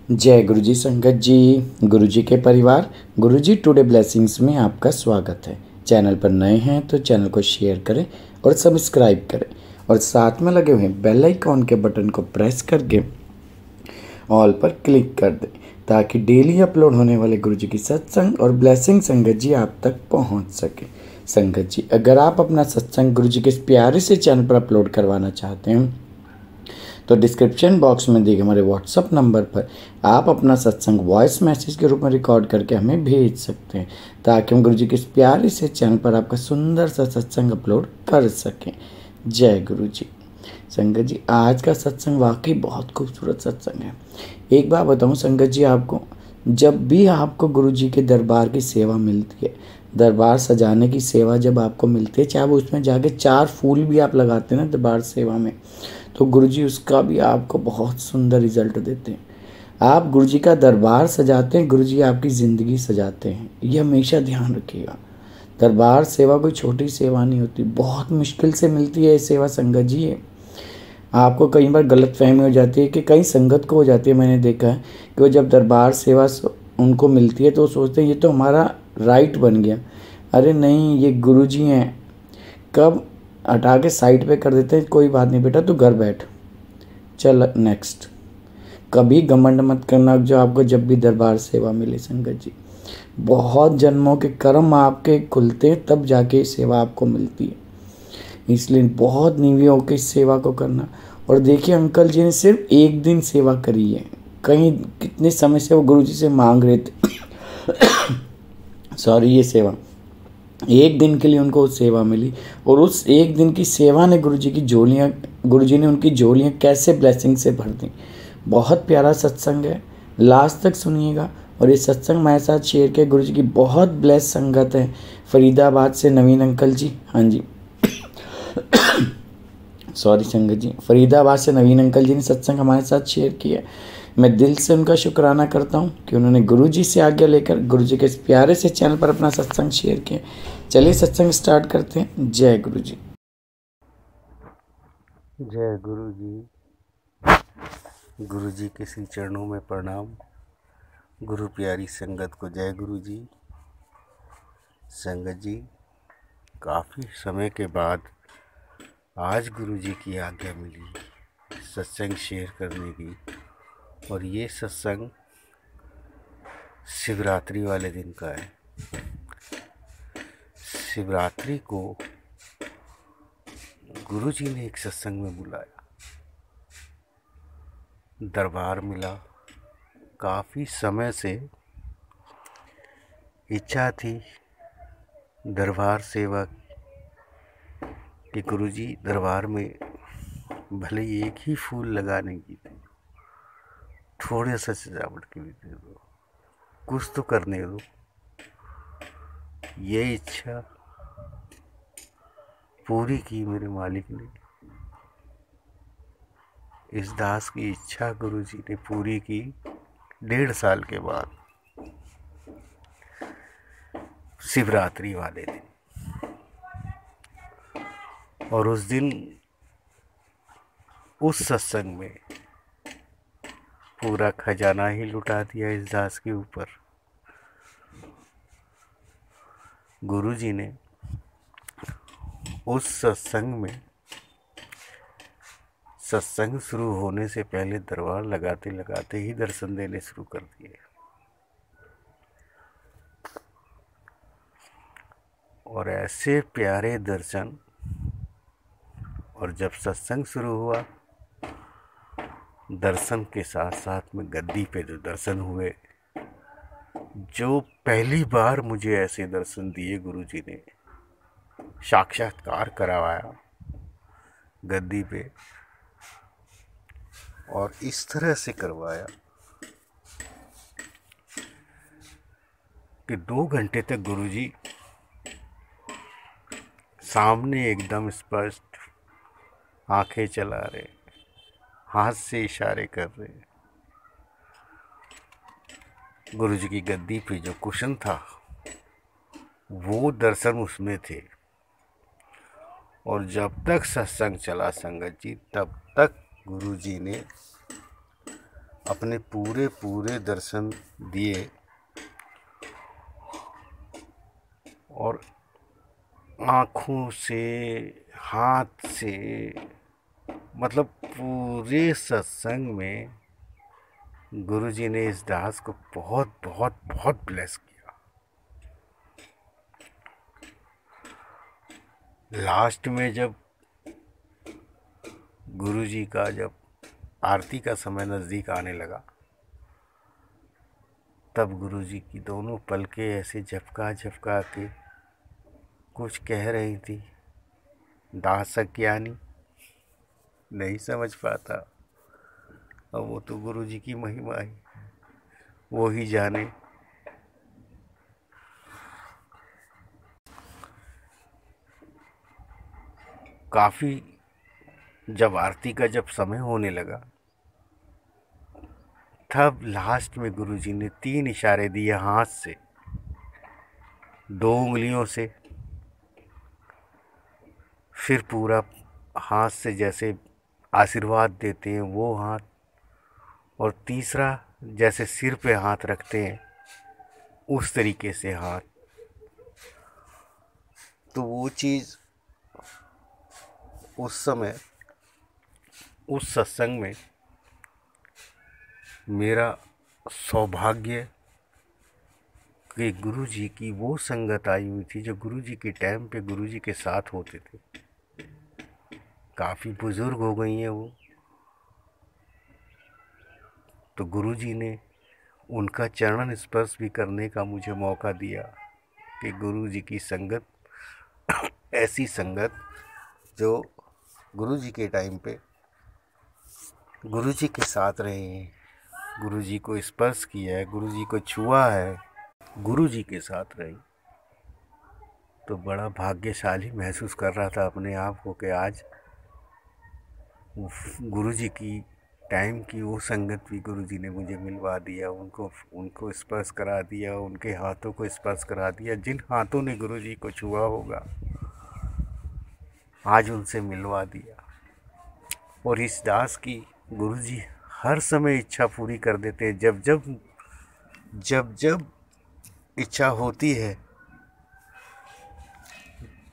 जय गुरु जी संगत जी, गुरु जी के परिवार, गुरु जी टुडे ब्लेसिंग्स में आपका स्वागत है। चैनल पर नए हैं तो चैनल को शेयर करें और सब्सक्राइब करें और साथ में लगे हुए बेल आइकॉन के बटन को प्रेस करके ऑल पर क्लिक कर दें ताकि डेली अपलोड होने वाले गुरु जी की सत्संग और ब्लेसिंग संगत जी आप तक पहुंच सके। संगत जी, अगर आप अपना सत्संग गुरु जी के इस प्यारे से चैनल पर अपलोड करवाना चाहते हैं तो डिस्क्रिप्शन बॉक्स में दिए हमारे व्हाट्सअप नंबर पर आप अपना सत्संग वॉइस मैसेज के रूप में रिकॉर्ड करके हमें भेज सकते हैं ताकि हम गुरु जी के इस प्यारे से चैनल पर आपका सुंदर सा सत्संग अपलोड कर सकें। जय गुरु जी। संगत जी, आज का सत्संग वाकई बहुत खूबसूरत सत्संग है। एक बात बताऊं संगत जी आपको, जब भी आपको गुरु जी के दरबार की सेवा मिलती है, दरबार सजाने की सेवा जब आपको मिलती है, चाहे वो उसमें जाके 4 फूल भी आप लगाते हैं ना दरबार सेवा में, तो गुरुजी उसका भी आपको बहुत सुंदर रिजल्ट देते हैं। आप गुरुजी का दरबार सजाते हैं, गुरुजी आपकी ज़िंदगी सजाते हैं, ये हमेशा ध्यान रखिएगा। दरबार सेवा कोई छोटी सेवा नहीं होती, बहुत मुश्किल से मिलती है ये सेवा संगत जी है। आपको कई बार गलत फहमी हो जाती है कि कई संगत को हो जाती है, मैंने देखा है कि वो जब दरबार सेवा उनको मिलती है तो वो सोचते हैं ये तो हमारा राइट बन गया। अरे नहीं, ये गुरुजी हैं। कब हटा के साइड पे कर देते हैं, कोई बात नहीं बेटा, तू घर बैठ, चल नेक्स्ट। कभी घमंड मत करना जो आपको जब भी दरबार सेवा मिले संगत जी। बहुत जन्मों के कर्म आपके खुलते हैं तब जाके सेवा आपको मिलती है, इसलिए बहुत नीवी होकर इस सेवा को करना। और देखिए अंकल जी ने सिर्फ एक दिन सेवा करी है, कहीं कितने समय से वो गुरु जी से मांग रहे थे सॉरी, ये सेवा एक दिन के लिए उनको सेवा मिली और उस एक दिन की सेवा ने गुरुजी ने उनकी झोलियाँ कैसे ब्लेसिंग से भर दी। बहुत प्यारा सत्संग है, लास्ट तक सुनिएगा। और ये सत्संग मेरे साथ शेयर किया गुरुजी की बहुत ब्लेस संगत है, फरीदाबाद से नवीन अंकल जी। हाँ जी सॉरी संगत जी, फरीदाबाद से नवीन अंकल जी ने सत्संग हमारे साथ शेयर किया। मैं दिल से उनका शुक्राना करता हूँ कि उन्होंने गुरुजी से आज्ञा लेकर गुरुजी के इस प्यारे से चैनल पर अपना सत्संग शेयर किया। चलिए सत्संग स्टार्ट करते हैं। जय गुरु जी। जय गुरु जी। गुरु जी के श्री चरणों में प्रणाम। गुरु प्यारी संगत को जय गुरु जी। संगत जी, काफ़ी समय के बाद आज गुरु जी की आज्ञा मिली सत्संग शेयर करने की, और ये सत्संग शिवरात्रि वाले दिन का है। शिवरात्रि को गुरु जी ने एक सत्संग में बुलाया, दरबार मिला। काफ़ी समय से इच्छा थी दरबार सेवा कि गुरुजी दरबार में भले एक ही फूल लगाने की थी, थोड़े सा सजावट की भी दे दो, कुछ तो करने दो। ये इच्छा पूरी की मेरे मालिक ने। इस दास की इच्छा गुरुजी ने पूरी की 1.5 साल के बाद, शिवरात्रि वाले दिन। और उस दिन उस सत्संग में पूरा खजाना ही लुटा दिया इस दास के ऊपर। गुरुजी ने उस सत्संग में सत्संग शुरू होने से पहले दरबार लगाते लगाते ही दर्शन देने शुरू कर दिए। और ऐसे प्यारे दर्शन, और जब सत्संग शुरू हुआ दर्शन के साथ साथ में गद्दी पे जो दर्शन हुए, जो पहली बार मुझे ऐसे दर्शन दिए गुरुजी ने, साक्षात्कार करवाया गद्दी पे, और इस तरह से करवाया कि 2 घंटे तक गुरुजी सामने एकदम स्पष्ट आंखें चला रहे, हाथ से इशारे कर रहे। गुरुजी की गद्दी पे जो कुशन था वो दर्शन उसमें थे। और जब तक सत्संग चला संगत जी, तब तक गुरुजी ने अपने पूरे पूरे दर्शन दिए और आँखों से, हाथ से, मतलब पूरे सत्संग में गुरुजी ने इस दास को बहुत बहुत बहुत ब्लेस किया। लास्ट में जब गुरुजी का जब आरती का समय नज़दीक आने लगा, तब गुरुजी की दोनों पलकें ऐसे झपका झपका के कुछ कह रही थी। दास अज्ञानी नहीं समझ पाता, और वो तो गुरुजी की महिमा है, वो ही जाने। काफ़ी जब आरती का जब समय होने लगा, तब लास्ट में गुरुजी ने 3 इशारे दिए हाथ से, 2 उंगलियों से, फिर पूरा हाथ से जैसे आशीर्वाद देते हैं वो हाथ, और तीसरा जैसे सिर पे हाथ रखते हैं उस तरीके से हाथ। तो वो चीज़ उस समय उस सत्संग में मेरा सौभाग्य कि गुरुजी की वो संगत आई हुई थी जो गुरुजी के टाइम पे गुरुजी के साथ होते थे। काफ़ी बुजुर्ग हो गई हैं वो, तो गुरुजी ने उनका चरण स्पर्श भी करने का मुझे मौका दिया कि गुरुजी की संगत, ऐसी संगत जो गुरुजी के टाइम पे गुरुजी के साथ रहे हैं, गुरुजी को स्पर्श किया है, गुरुजी को छुआ है, गुरुजी के साथ रही। तो बड़ा भाग्यशाली महसूस कर रहा था अपने आप को कि आज गुरुजी की टाइम की वो संगत भी गुरुजी ने मुझे मिलवा दिया, उनको स्पर्श करा दिया, उनके हाथों को स्पर्श करा दिया। जिन हाथों ने गुरुजी को छुआ होगा आज उनसे मिलवा दिया। और इस दास की गुरुजी हर समय इच्छा पूरी कर देते हैं। जब जब इच्छा होती है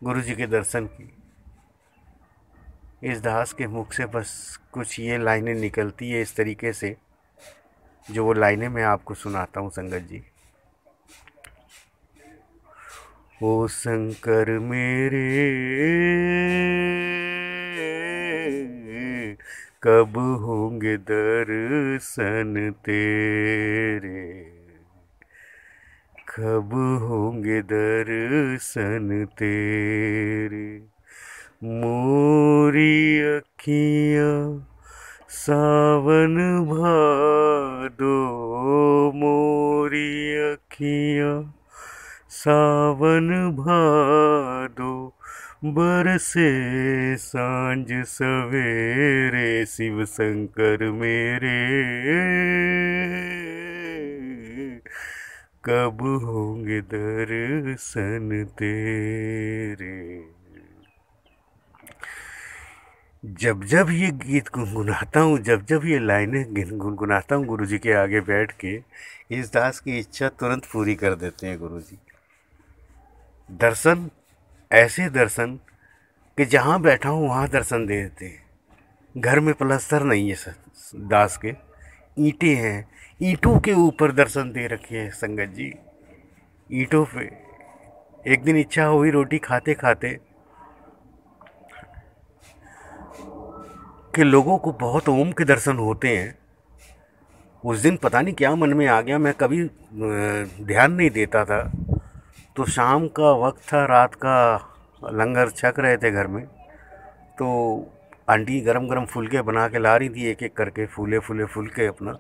गुरुजी के दर्शन की, इस दास के मुख से बस कुछ ये लाइनें निकलती है इस तरीके से, जो वो लाइनें मैं आपको सुनाता हूँ संगत जी। ओ शंकर मेरे कब होंगे दर्शन तेरे, कब होंगे दर्शन तेरे। मोरी अखियाँ सावन भादो, मोरी अखियाँ सावन भादो, बरसे सांझ सवेरे शिव शंकर मेरे कब होंगे दर्शन तेरे। जब जब ये गीत गुनगुनाता हूँ, जब जब ये लाइनें गुनगुनाता हूँ गुरुजी के आगे बैठ के, इस दास की इच्छा तुरंत पूरी कर देते हैं गुरुजी। दर्शन, ऐसे दर्शन कि जहाँ बैठा हूँ वहाँ दर्शन दे देते हैं। घर में प्लस्तर नहीं है दास के, ईंटें हैं, ईंटों के ऊपर दर्शन दे रखे हैं संगत जी, ईंटों पे। एक दिन इच्छा हुई रोटी खाते खाते कि लोगों को बहुत ओम के दर्शन होते हैं। उस दिन पता नहीं क्या मन में आ गया, मैं कभी ध्यान नहीं देता था। तो शाम का वक्त था, रात का लंगर छक रहे थे घर में, तो आंटी गरम गरम फुलके बना के ला रही थी, एक एक करके फूले फूले फुलके अपना।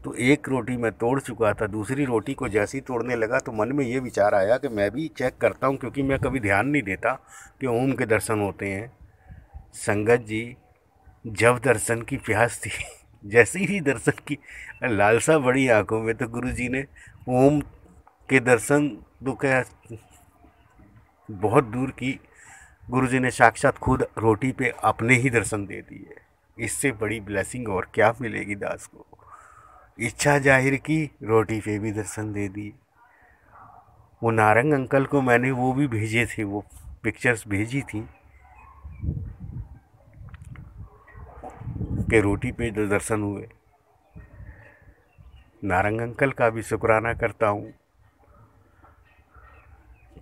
तो एक रोटी मैं तोड़ चुका था, दूसरी रोटी को जैसे ही तोड़ने लगा तो मन में ये विचार आया कि मैं भी चेक करता हूँ, क्योंकि मैं कभी ध्यान नहीं देता कि ओम के दर्शन होते हैं। संगत जी, जब दर्शन की प्यास थी, जैसे ही दर्शन की लालसा बड़ी आंखों में, तो गुरुजी ने ओम के दर्शन तो क्या बहुत दूर की, गुरुजी ने साक्षात खुद रोटी पे अपने ही दर्शन दे दिए। इससे बड़ी ब्लेसिंग और क्या मिलेगी दास को। इच्छा जाहिर की, रोटी पे भी दर्शन दे दिए। वो नारंग अंकल को मैंने वो भी भेजे थे, वो पिक्चर्स भेजी थी कि रोटी पे जो दर्शन हुए। नारंग अंकल का भी शुक्राना करता हूँ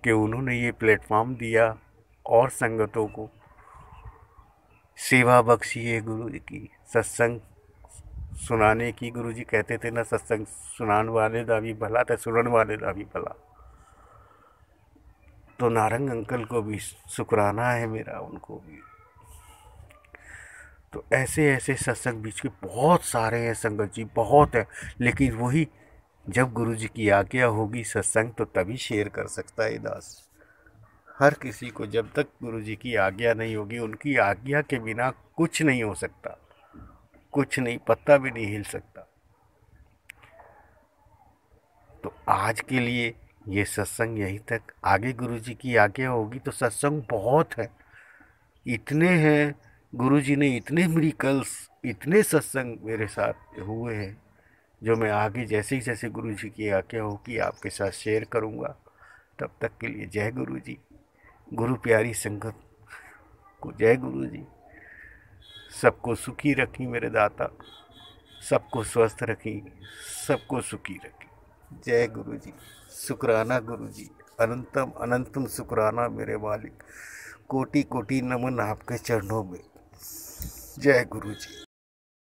कि उन्होंने ये प्लेटफॉर्म दिया और संगतों को सेवा बख्शी है गुरु जी की, सत्संग सुनाने की। गुरु जी कहते थे ना, सत्संग सुनाने वाले दा भी भला तो सुनने वाले दा भी भला। तो नारंग अंकल को भी शुक्राना है मेरा, उनको भी। तो ऐसे ऐसे सत्संग बीच के बहुत सारे हैं संगत जी, बहुत है। लेकिन वही जब गुरु जी की आज्ञा होगी सत्संग, तो तभी शेयर कर सकता है दास। हर किसी को जब तक गुरु जी की आज्ञा नहीं होगी, उनकी आज्ञा के बिना कुछ नहीं हो सकता, कुछ नहीं, पत्ता भी नहीं हिल सकता। तो आज के लिए ये सत्संग यहीं तक। आगे गुरु जी की आज्ञा होगी तो सत्संग बहुत है, इतने हैं। गुरु जी ने इतने मिरेकल्स, इतने सत्संग मेरे साथ हुए हैं, जो मैं आगे जैसे ही जैसे गुरु जी की आज्ञा होगी आपके साथ शेयर करूँगा। तब तक के लिए जय गुरु जी। गुरु प्यारी संगत को जय गुरु जी। सबको सुखी रखी मेरे दाता, सबको स्वस्थ रखी, सबको सुखी रखी। जय गुरु जी। शुक्राना गुरु जी, अनंतम अनंतम शुक्राना मेरे मालिक। कोटि कोटि नमन आपके चरणों में। जय गुरु जी।